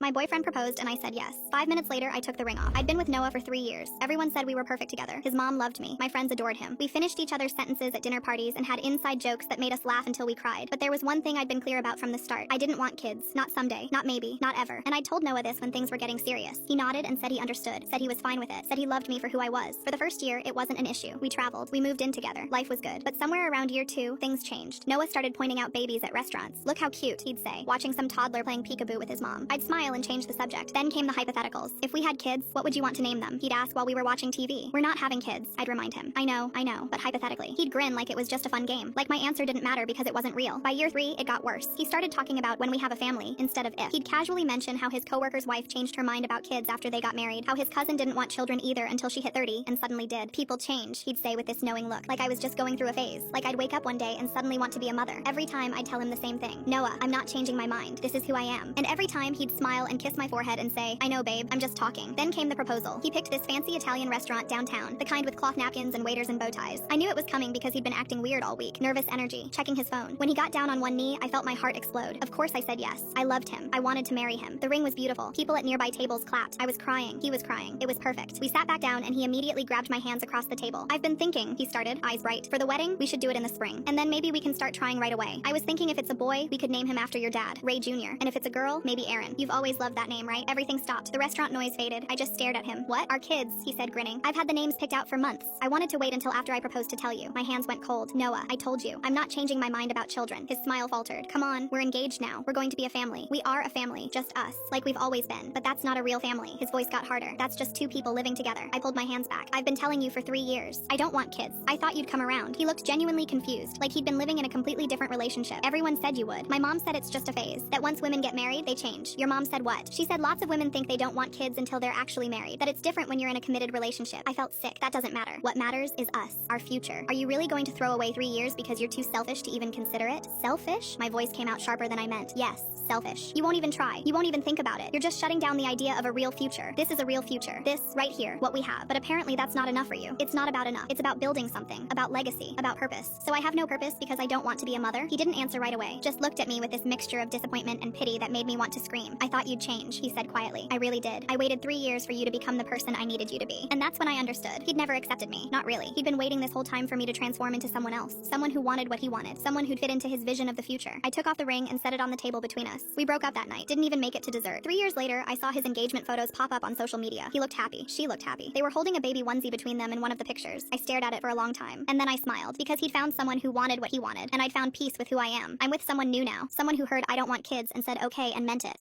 My boyfriend proposed and I said yes. 5 minutes later, I took the ring off. I'd been with Noah for 3 years. Everyone said we were perfect together. His mom loved me. My friends adored him. We finished each other's sentences at dinner parties and had inside jokes that made us laugh until we cried. But there was one thing I'd been clear about from the start. I didn't want kids. Not someday. Not maybe. Not ever. And I told Noah this when things were getting serious. He nodded and said he understood. Said he was fine with it. Said he loved me for who I was. For the first year, it wasn't an issue. We traveled. We moved in together. Life was good. But somewhere around year 2, things changed. Noah started pointing out babies at restaurants. Look how cute, he'd say, watching some toddler playing peekaboo with his mom. I'd smile and change the subject. Then came the hypotheticals. If we had kids, what would you want to name them? He'd ask while we were watching TV. We're not having kids, I'd remind him. I know, but hypothetically. He'd grin like it was just a fun game. Like my answer didn't matter because it wasn't real. By year 3, it got worse. He started talking about when we have a family instead of if. He'd casually mention how his coworker's wife changed her mind about kids after they got married, how his cousin didn't want children either until she hit 30 and suddenly did. People change, he'd say with this knowing look, like I was just going through a phase. Like I'd wake up one day and suddenly want to be a mother. Every time I'd tell him the same thing. Noah, I'm not changing my mind. This is who I am. And every time he'd smile and kiss my forehead and say, I know babe, I'm just talking. Then came the proposal. He picked this fancy Italian restaurant downtown, the kind with cloth napkins and waiters and bow ties. I knew it was coming because he'd been acting weird all week. Nervous energy, checking his phone. When he got down on one knee, I felt my heart explode. Of course I said yes. I loved him. I wanted to marry him. The ring was beautiful. People at nearby tables clapped. I was crying. He was crying. It was perfect. We sat back down and he immediately grabbed my hands across the table. I've been thinking, he started, eyes bright. For the wedding, we should do it in the spring. And then maybe we can start trying right away. I was thinking if it's a boy, we could name him after your dad, Ray Jr. And if it's a girl, maybe Aaron. You've always loved that name, right? Everything stopped. The restaurant noise faded. I just stared at him. What? Our kids, he said, grinning. I've had the names picked out for months. I wanted to wait until after I proposed to tell you. My hands went cold. Noah, I told you. I'm not changing my mind about children. His smile faltered. Come on, we're engaged now. We're going to be a family. We are a family, just us, like we've always been. But that's not a real family. His voice got harder. That's just 2 people living together. I pulled my hands back. I've been telling you for 3 years. I don't want kids. I thought you'd come around. He looked genuinely confused, like he'd been living in a completely different relationship. Everyone said you would. My mom said it's just a phase, that once women get married, they change. Your mom said what? She said lots of women think they don't want kids until they're actually married, that it's different when you're in a committed relationship. I felt sick. That doesn't matter. What matters is us, our future. Are you really going to throw away 3 years because you're too selfish to even consider it? Selfish? My voice came out sharper than I meant. Yes, selfish. You won't even try. You won't even think about it. You're just shutting down the idea of a real future. This is a real future. This, right here, what we have. But apparently that's not enough for you. It's not about enough. It's about building something, about legacy, about purpose. So I have no purpose because I don't want to be a mother? He didn't answer right away, just looked at me with this mixture of disappointment and pity that made me want to scream. I thought you'd change, he said quietly. I really did. I waited 3 years for you to become the person I needed you to be. And that's when I understood. He'd never accepted me. Not really. He'd been waiting this whole time for me to transform into someone else. Someone who wanted what he wanted. Someone who'd fit into his vision of the future. I took off the ring and set it on the table between us. We broke up that night. Didn't even make it to dessert. 3 years later, I saw his engagement photos pop up on social media. He looked happy. She looked happy. They were holding a baby onesie between them in one of the pictures. I stared at it for a long time. And then I smiled because he'd found someone who wanted what he wanted. And I'd found peace with who I am. I'm with someone new now. Someone who heard I don't want kids and said okay and meant it.